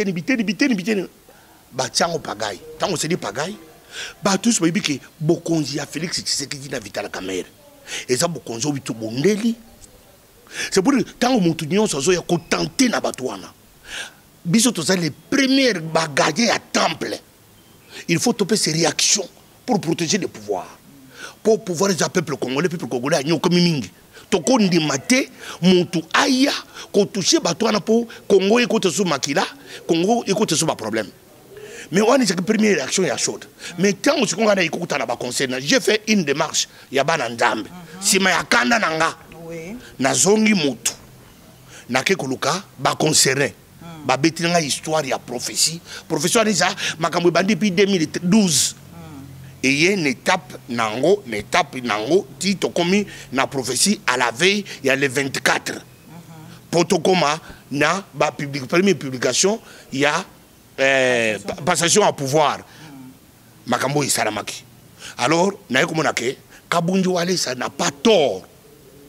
biteni ba tiango pagaille tango se dit pagaille ba tous ba biki bokonzi ya Félix Tshisekedi na Vital Kamerhe et ça bokonzo bitu bondeli c'est pour tango mutu nyonso zo ya ko tenter na batwana biso to ça les premières bagages à temple il faut topper ces réactions pour protéger le pouvoir pour pouvoir les peuple congolais agno comme mingi toko ndimate mutu aya ko toucher batwana pour Congo écoute sous makila Congo écoute sous ba problème. Mais on est la première réaction est chaude. Mais tant que on a écouté na ba concerne, j'ai fait une démarche ya bana ndambe. Si ma yakanda nanga. Oui. Na zongi mutu. Na ke koluka ba concerne. Ba betinga histoire ya prophétie. Professeur déjà makambo bandi depuis 2012. Et il y a une étape nango tito komi na prophétie à la veille il y a le 24. Potokoma na ba première publication il y a passation à pouvoir makambo isalamaki. Alors naye komona ke Kabundu Wale ça n'a pas tort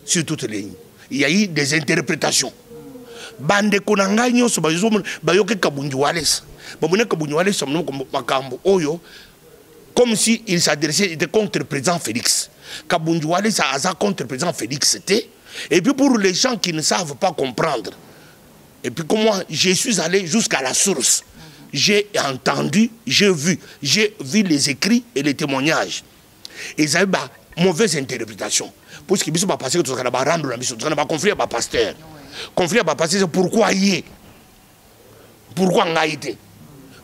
sur toutes les lignes. Il y a eu des interprétations. Bande konanga nyonso bayoke Kabundu Wale. Bomone Kabundu Wale somno makambo oyo comme si il s'adressait était contre le président Félix. Kabundu Wale ça a contre le président Félix c'était. Et puis pour les gens qui ne savent pas comprendre. Et puis comme moi je suis allé jusqu'à la source. J'ai entendu, j'ai vu les écrits et les témoignages. Et ils avaient une mauvaise interprétation. Parce qu'ils sont pas passés que tout ça va rendre la mission, tout ça va conflit à pasteur. Conflit à pasteur, c'est pourquoi il est. Pourquoi on a été.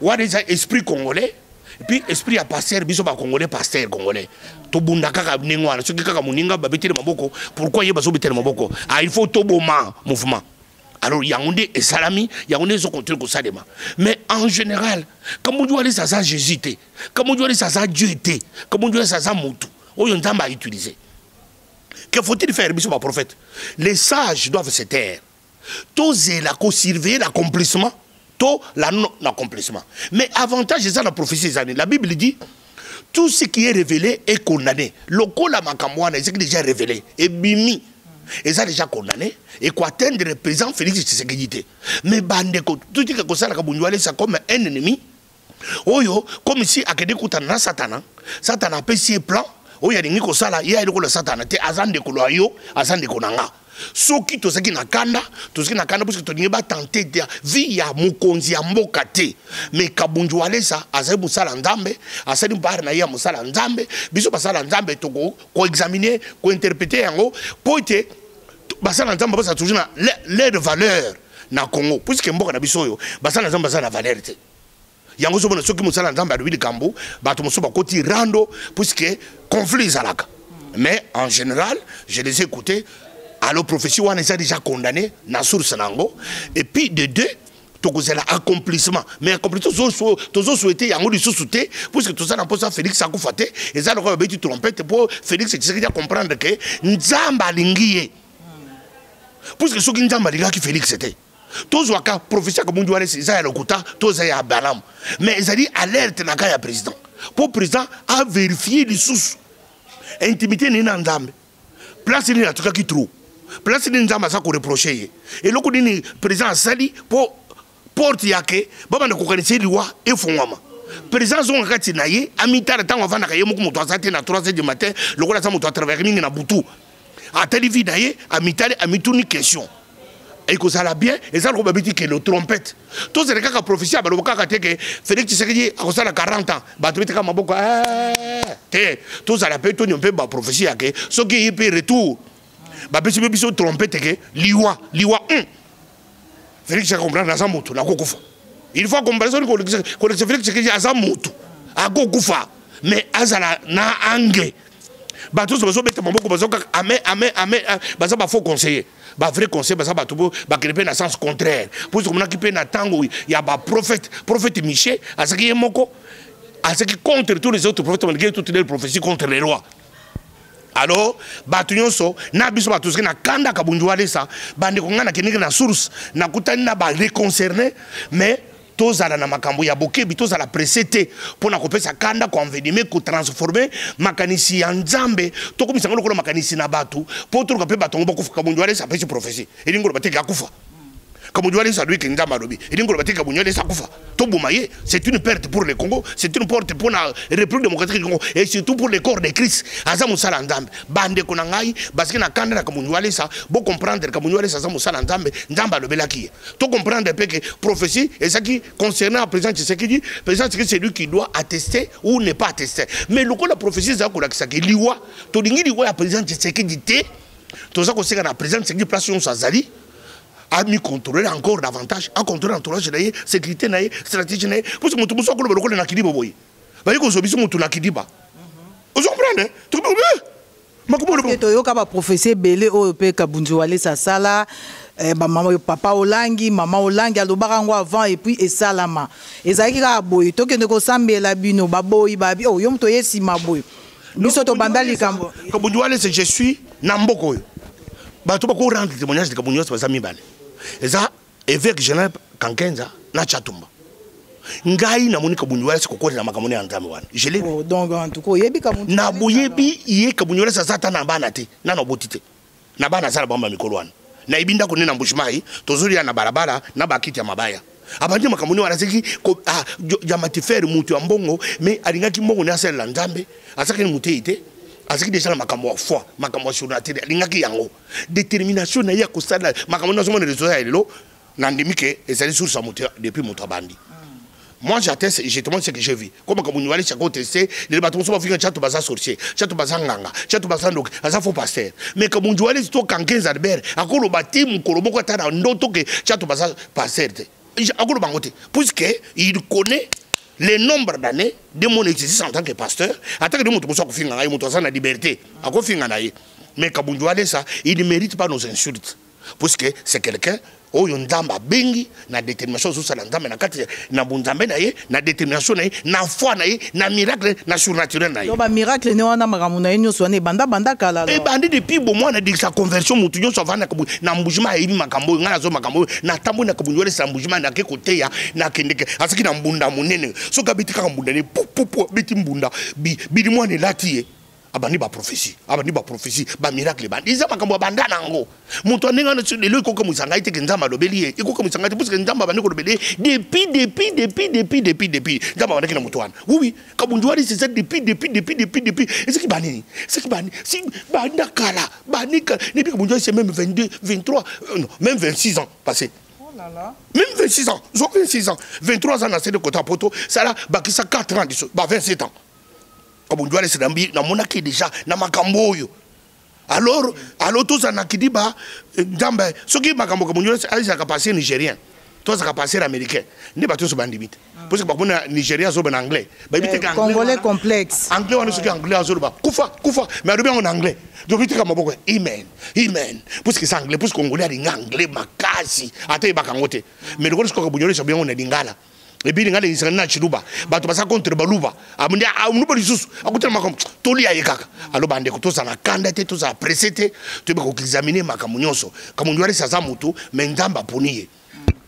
On a déjà esprit congolais, et puis esprit à pasteur, ils sont pas congolais, pasteur congolais. Tobunda kaka nengwana, ceux qui kaka muninga babetele maboko, pourquoi il y a besoin de betele maboko? Ah, il faut toboma mouvement. Alors, Yaoundé et Salami, Yaoundé sont contre le Salema. Mais en général, comme on doit aller ça a Jésus, comme on doit aller ça a Dieu était, comme on doit aller ça a Moutou, on y a utiliser. Que faut-il faire, monsieur le prophète? Les sages doivent se taire. Tous la surveiller l'accomplissement, tout l'accomplissement. Mais avantage, c'est ça la prophétie des années. La Bible dit, tout ce qui est révélé est condamné. Le col la makamouana, c'est déjà révélé, et bimi. Et ça déjà condamné et quoi atteindre le président Félix Tshisekedi. Mais bandeko tout dit que ça la Kabundu Wale ça comme un ennemi. Oyo comme si akede kutana Satana a fait ses plans. Oyo ya ningi ko sala ya ile ko le Satana te azande ko loyo azande ko nanga. Soki to saki na kanda parce que to ningi ba tenter de vie ya mukonzi ya mboka te. Mais Kabundu Wale ça azali musala nzambe, azali bar na ya musala nzambe, biso basala nzambe to ko examiner, ko interpréter yango pour te basala nzambe basa toujours na leur valeur na Congo puisque mboka na biso yo basala nzambe basala valeur te. Yango so bona soki musala nzambe alubi kambo bato muso bakoti rando puisque conflit zalaka. Mais en général, je les ai écoutés. Alors, prophétie, on est déjà condamné, na source nango. Et puis, de deux, c'est l'accomplissement. Mais l'accomplissement, tous ont souhaité, il y a un sous-souté, puisque tout ça n'a pas ça, Félix Sakoufate, et ça, on a une trompette pour Félix, c'est comprendre que Nzamba Lingiye. Puisque ceux qui Nzamba Lingiye, qui Félix c'était. Tous ont un professeur comme on dit, c'est ça, le Kouta, tous ont un Balam. Mais ils ont dit alerte n'a qu'à président. Pour le président, à vérifier les sources. Intimité n'est pas Nzamba. Place il y a tout cas qui trouve. Place ni nzamba sa ko reprocher et loko dini président sali pour porte yake baba na kokanisi liwa efungwama président zonga kati na ye amitara tango vana ka ye muku mutu asate na 3h du matin loko la sa mutu travailler mingi na butu atali vie na ye amitale amituni question et que ça la bien et ça ko babiti que le trompette tous les kaka prophétie ba loka ka teke Félix Tshisekedi a ça 40 ans ba tobita ka maboko te tous ça la peut to nyompe ba prophétie yake so qui y peut retour ba bisi biso trompette que liwa 1 Félix a compris na zamutu na kokufa il faut comprendre que Félix a zamutu a kokufa mais azala na ange ba tous bazo beta maboko bazo ame baza ba faux conseiller ba vrai conseiller baza ba tubo ba krepe na sens contraire pour comme na ki pe na tango ya ba prophète Michel à ce qui est moko à ce qui contre tous les autres prophètes malgré toutes les prophéties contre les rois. Alors, Batunyoso, na biso batuski na kanda Kabundu Wale ça, bande konga na kenike na source, na kutani na ba reconcerné, mais tozala na makambo ya bokebi tozala presete pour na kopesa kanda ko envenimer ko transformer makanisi ya nzambe to komisa ngolo ko makanisi na batu pour to ko pe batongo bako Kabundu Wale ça pesi prophétie. Et ngolo bateka kufa. Kabunjuale ça lui que nzamba lobi. Et donc le Kabunjuale ça kufa. Tobumaye, c'est une perte pour le Congo, c'est une perte pour la République démocratique du Congo et surtout pour le corps de Christ. Aza musala nzambe. Bande konangai parce que na kanda na Kabunjuale ça, bon comprendre Kabunjuale ça musala nzambe, nzamba lobelaki. To comprendre que prophétie et ça qui concernant le président Tshisekedi, président Tshisekedi c'est lui qui doit attester ou ne pas attester. Mais le coup la prophétie ça qu'on a qui liwa, to dingi liwa ya président Tshisekedi té, to ça qu'on sait que la président Tshisekedi place son sazali. A mis contrôler encore davantage, à contrôler l'entourage, sécurité, stratégie. Parce que mon tour, le local n'a qu'à boy. Bah, il faut que mon tour n'a qu'à pas. Vous comprenez? Tout le monde. Que tu as professé belé au pays Kabunjuale sa sala, maman papa Olangi, maman Olangi a l'obarango avant et puis et salama. Et ça qui a boy, toi que nous sommes la bino, baboy, babi, oh yom toye si ma boy. Nous sommes bandali kambo. Kabunjuale c'est je suis Namboko. Bah tu vas courir rendre témoignage de Kabunjuale c'est pas ça mi balé. Et ça, évêque général Kankenza, na Chatumba. Ngai na moni Kabunjuale c'est kokori na makamoni antami wana. Je l'ai. Donc en tout cas, yebi Kabunjuale. Na boyebi yé Kabunjuale ça ta na bana te, na no botite. Na bana sala bamba mikolo wana. Na ibinda ko nena mbushimai, tozuri ya na barabara na bakiti ya mabaya. Abandi makamoni wana seki ya matifere mutu ya mbongo, mais alingaki mbongo na sala nzambe, asaki ni muteite. Parce que déjà la makambo foi, makambo sur la terre, l'ingaki yango. Détermination na ya kosala, makambo na somone réseau ya lelo, nandimike et ça sur sa moteur depuis mon tabandi. Moi j'atteste justement ce que j'ai vu. Comme Kabunjuale chaque testé, les bâtons sont pas chatou baza sorcier, chatou baza nganga, chatou baza ndok, ça faut pasteur. Mais Kabunjuale c'est toi quand 15 Albert, akolo bati mu koloboko tana ndoto que chatou baza pasteur. Akolo bangote, puisque il connaît le nombre d'années de mon exercice en tant que pasteur, en tant que mon la liberté, mais Kabunjuale ça, il ne mérite pas nos insultes, puisque c'est quelqu'un où il y a bengi na détermination sur sa ndamba na kati na bunzambe na ye na détermination na ye na foi na ye na miracle na surnaturel na ye. Donc miracle ne wana makamuna enyo so ne banda kala. Et bandi depuis bon mois na dit sa conversion mutunyo so va na mbujima ebi makambo ngana zo makambo na tambo na Kabunjuale sa mbujima na ke kote ya na kendeke asiki na mbunda munene so kabiti ka mbunda ne pu biti mbunda bi mo ne lati abandi ba prophétie ba miracle bandi iza makambo banda nango muntu aninga na lelo ikoka musanga ite nzamba lobeli ikoka musanga ite puisque nzamba bandi ko lobeli depuis nzamba bandi na mutu wana oui Kabunjuale c'est ça depuis est-ce que bani si banda kala bani depuis Kabunjuale c'est même 22 23 non même 26 ans passé. Oh là là. Même 26 ans, ils ont 26 ans, 23 ans dans cette côté poto, ça là bakisa 4 ans 27 ans. Kabunjuale c'est na monaki déjà na makambo yo. Alors tous na kidiba ndamba soki makambo Kabunjuale ça ka passer nigérien. Toi ça ka passer américain. Ne ba tous bandimite. Parce que ba bona nigérien zo ben anglais. Ba bité ka congolais complexe. Anglais wana soki anglais zo ba. Kufa mais adobi en anglais. Donc bité ka maboko amen. Parce que c'est anglais parce que congolais ali anglais makasi. Ata ba kangote. Mais le ko Kabunjuale so bien on est dingala. Et puis, il y a des gens qui sont là, ils sont contre Balouba. Ils sont toli ayekaka. Alors, bande ko to sana kandate to za presete to be ko examiner makamunyoso. Kabunjuale sa zamutu mais nzamba poniye.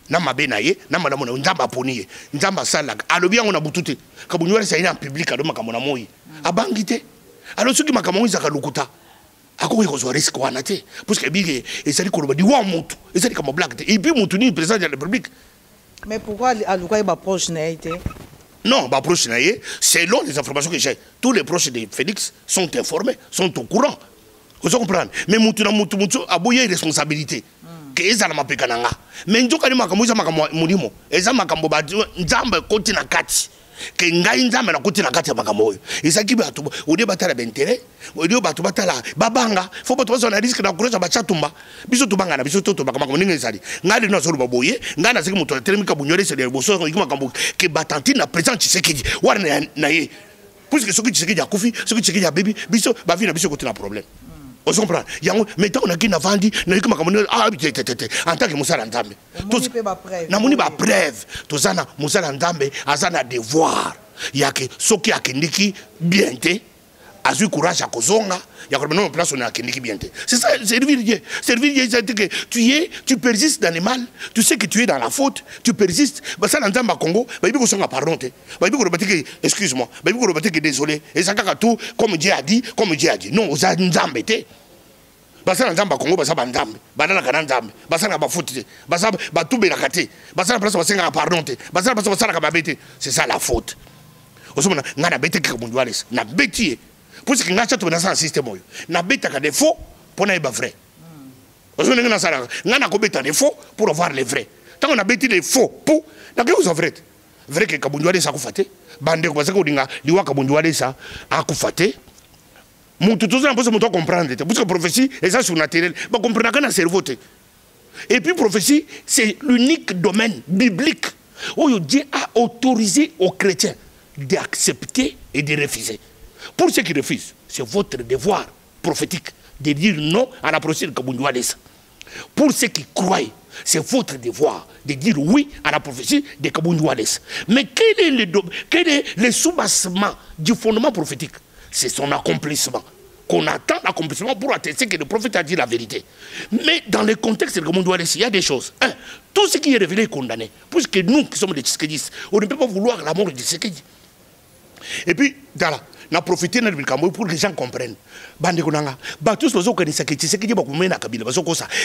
Na mabena ye, na madamo nzamba poniye. Nzamba sala. Alobi on a butute. Kabunjuale sa ina en public alo makamona moyi. Abangite. Alors ceux qui makamonyi za kalukuta. Akoko ko zo risque wana te. Parce que bige et ça dit ko di wa mutu. Et ça dit comme blague. Et puis mutu ni président de la République. Mais pourquoi Alouka est proche naïté? Non, proche naïté, selon les informations que j'ai, tous les proches de Félix sont informés, sont au courant. Vous comprenez? Mais Moutou a beau y responsabilité. Que les gens m'appellent Kananga. Mais nous avons dit que nous avons dit que ngai nzamba na koti na kati ya makambo oyo ezaki bato odi batala bentérêt odi bato batala babanga faut bato bazo na risque na kurocha bachatumba biso tubanga na biso toto makambo ninga ezali ngali na solo baboye ngana siki muto telemi Kabunjuale c'est des bosso ko makambo ke batanti na président Tshisekedi wana na ye puisque soki Tshisekedi a kufi soki Tshisekedi a baby biso ba vi na biso koti na problème. On comprend. Maintenant on a qui n'a vendu, n'a eu comme en tant que Moussa Nzambe. Na moni ba preuve. Tout ça na Moussa Nzambe, azana devoir. Il y a que ce qui a kendiki bien te, azu courage à kozonga, il y a comme non place on a kendiki bien te. C'est ça, servir Dieu. Servir Dieu, c'est que tu persistes dans le mal, tu sais que tu es dans la faute, tu persistes. Bah ça Nzambe à Congo, bah il faut qu'on pardon te. Bah il faut qu'on que excuse-moi, bah il faut qu'on désolé. Et ça tout comme Dieu a dit, Non, aux Nzambe te. basala nzamba Congo basala banzambe banana kana nzambe basala ba faute basala ba tubela te basala place basenga pardon te basala place basala ka babete c'est ça la faute osomona ngana bete ka mundu walesa na betier pour ce que ngacha to na sa système oyo na beta ka défaut pour na ba vrai osomona ngana sala ngana ko beta défaut pour avoir les vrais tant on a bêti les faux pour na que vous vrai vrai que ka mundu walesa ko faté bande ko basaka odinga liwa ka mundu walesa akufate mutu tous na poso mutu comprendre parce que prophétie et ça surnaturel ba comprendre kana cerveau te et puis prophétie c'est l'unique domaine biblique où Dieu a autorisé aux chrétiens d'accepter et de refuser. Pour ceux qui refusent, c'est votre devoir prophétique de dire non à la prophétie de Kabundou Alessa. Pour ceux qui croient, c'est votre devoir de dire oui à la prophétie de Kabundou Alessa. Mais quel est le soubassement du fondement prophétique? C'est son accomplissement. Qu'on attend l'accomplissement pour attester que le prophète a dit la vérité. Mais dans le contexte de Kabundou Alessa, il y a des choses. Un, tout ce qui est révélé est condamné. Puisque nous qui sommes des Tshisekedi, on ne peut pas vouloir la mort de Tshisekedi. Et puis, voilà, on a profité de pour que les gens comprennent.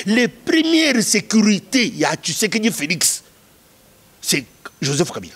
Les premières sécurités, il y a Tshisekedi Félix, c'est Joseph Kabila.